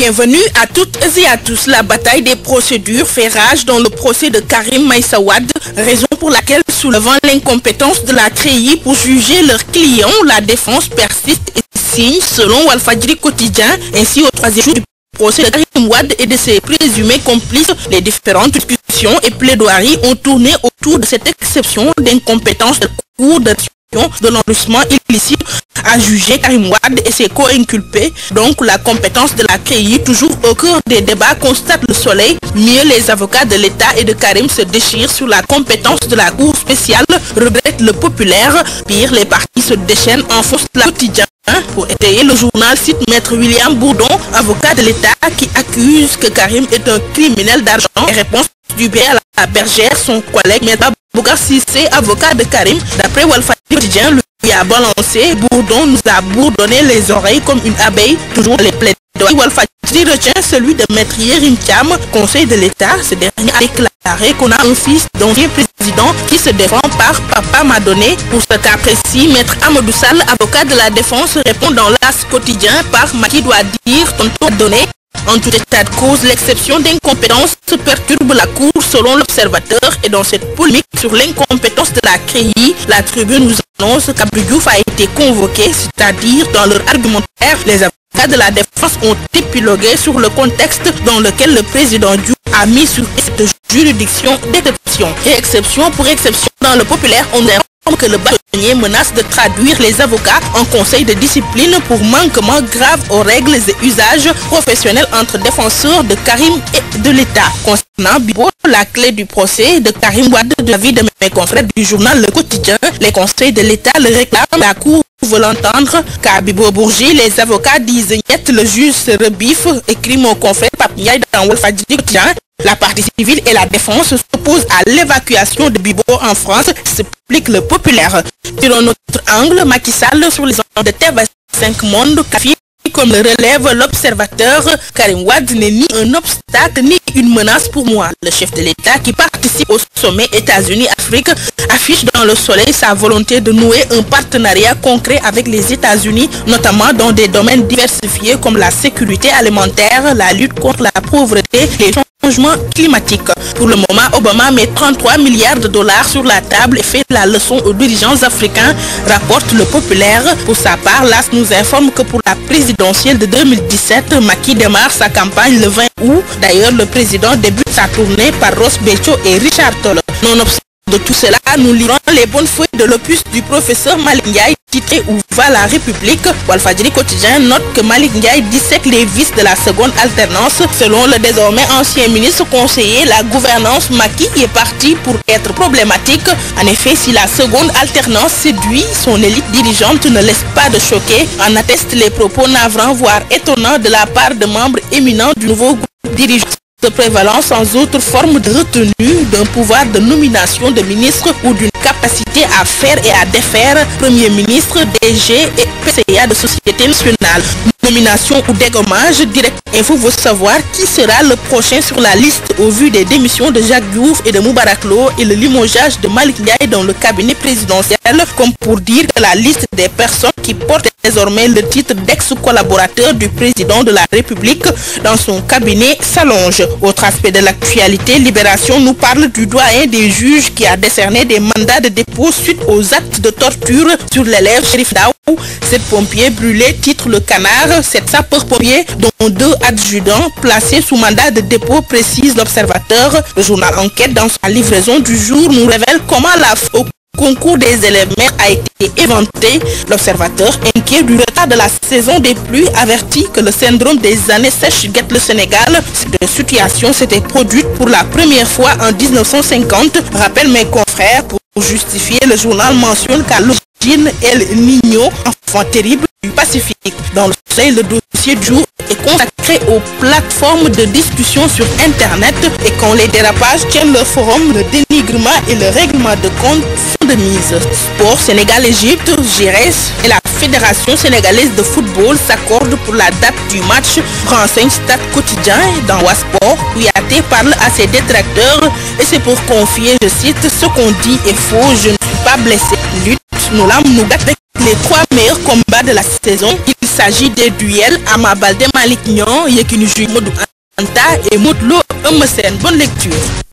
Bienvenue à toutes et à tous. La bataille des procédures fait rage dans le procès de Karim Meïssa Wade, raison pour laquelle, soulevant l'incompétence de la CREI pour juger leurs clients, la défense persiste et signe, selon Walfadjri Quotidien, ainsi au troisième jour du procès de Karim Wade et de ses présumés complices. Les différentes discussions et plaidoiries ont tourné autour de cette exception d'incompétence de cour d'action de l'enrichissement illicite à juger Karim Wade et ses co-inculpés. Donc la compétence de la CREI, toujours au cœur des débats, constate le Soleil. Mieux, les avocats de l'État et de Karim se déchirent sur la compétence de la Cour spéciale, regrette le Populaire. Pire, les partis se déchaînent, enfoncent la Quotidien. Pour étayer, le journal cite Maître William Bourdon, avocat de l'État, qui accuse que Karim est un criminel d'argent. Et réponse du à la Bergère, son collègue Maître Bougar Cissé, avocat de Karim. D'après Walfadjri Quotidien, lui a balancé. Bourdon nous a bourdonné les oreilles comme une abeille, toujours les plaidoiries. Walfadjri retient celui de Maître Yerim Thiam, conseil de l'État. Ce dernier a déclaré qu'on a un fils d'ancien président qui se défend par Papa m'a donné. Pour ce cas précis, Maître Amadou Sall, avocat de la défense, répond dans l'As Quotidien par Macky doit dire tonton donné. En tout état de cause, l'exception d'incompétence perturbe la Cour selon l'Observateur, et dans cette polémique sur l'incompétence de la CREI, la Tribune nous annonce qu'Abdou Diouf a été convoqué, c'est-à-dire dans leur argumentaire, les avocats de la défense ont épilogué sur le contexte dans lequel le président Diouf a mis sur cette juridiction d'exception. Et exception pour exception, dans le Populaire, on est que le bâtonnier menace de traduire les avocats en conseil de discipline pour manquement grave aux règles et usages professionnels entre défenseurs de Karim et de l'État. Concernant Bibo, la clé du procès de Karim Wade, de l'avis de mes confrères du journal Le Quotidien, les conseils de l'État le réclament, la Cour veut l'entendre, car Bibo Bourgi, les avocats disent niet, le juge se rebiffe, écrit mon confrère Papiaï dans Walfadjri Quotidien. La partie civile et la défense s'opposent à l'évacuation de Bibo en France, s'explique le Populaire. Sur un autre angle, Macky Sall sur les ondes de TV5 Monde qualifie comme le relève l'Observateur, Karim Wade n'est ni un obstacle ni une menace pour moi. Le chef de l'État qui participe au sommet États-Unis-Afrique affiche dans le Soleil sa volonté de nouer un partenariat concret avec les États-Unis, notamment dans des domaines diversifiés comme la sécurité alimentaire, la lutte contre la pauvreté et les changements climatiques. Pour le moment, Obama met 33 milliards de dollars sur la table et fait la leçon aux dirigeants africains, rapporte le Populaire. Pour sa part, l'AS nous informe que pour la présidentielle de 2017, Macky démarre sa campagne le 20 août. D'ailleurs, le président débute sa tournée par Ross Béthio et Richard Toll. De tout cela, nous lirons les bonnes feuilles de l'opus du professeur Malick Ndiaye, titré Où va la République. Walfadjri Quotidien note que Malick Ndiaye dissèque les vices de la seconde alternance. Selon le désormais ancien ministre conseiller, la gouvernance Macky est partie pour être problématique. En effet, si la seconde alternance séduit, son élite dirigeante ne laisse pas de choquer. En attestent les propos navrants, voire étonnants de la part de membres éminents du nouveau groupe dirigeant, de prévalence sans autre forme de retenue d'un pouvoir de nomination de ministre ou d'une capacité à faire et à défaire Premier ministre, DG et PCA de Société nationale. Nomination ou dégommage, Direct Info veut savoir qui sera le prochain sur la liste au vu des démissions de Jacques Diouf et de Moubarak Lo et le limogeage de Malick Ndiaye dans le cabinet présidentiel, comme pour dire que la liste des personnes qui portent désormais le titre d'ex-collaborateur du président de la République dans son cabinet s'allonge. Autre aspect de l'actualité, Libération nous parle du doyen des juges qui a décerné des mandats de dépôt suite aux actes de torture sur l'élève Chérif Daou. 7 pompiers brûlés, titre Le Canard. 7 sapeurs-pompiers, dont 2 adjudants, placés sous mandat de dépôt, précise l'Observateur. Le journal Enquête, dans sa livraison du jour, nous révèle comment la concours des élèves maires a été éventé. L'Observateur, inquiet du retard de la saison des pluies, avertit que le syndrome des années sèches guette le Sénégal. Cette situation s'était produite pour la première fois en 1950. Rappelle mes confrères, pour justifier, le journal mentionne qu'à l'origine, El Niño, enfant terrible du Pacifique. Dans le Soleil, le dossier du jour est consacré aux plateformes de discussion sur Internet, et quand les dérapages tiennent leur forum, le dénigrement et le règlement de compte sont de mise. Sport, Sénégal-Égypte, GRS et la Fédération sénégalaise de football s'accordent pour la date du match, renseigne Stade Quotidien. Dans Wasport, Kouyaté parle à ses détracteurs et c'est pour confier, je cite, ce qu'on dit est faux, je ne suis pas blessé. Lutte, nous l'âmes nous gâte avec les 3 meilleurs combats de la saison. Il s'agit des duels Ama Baldé Malick Niang, Yékini Junior, Modou Anta et Modou Lo Eumeu Sène. Bonne lecture.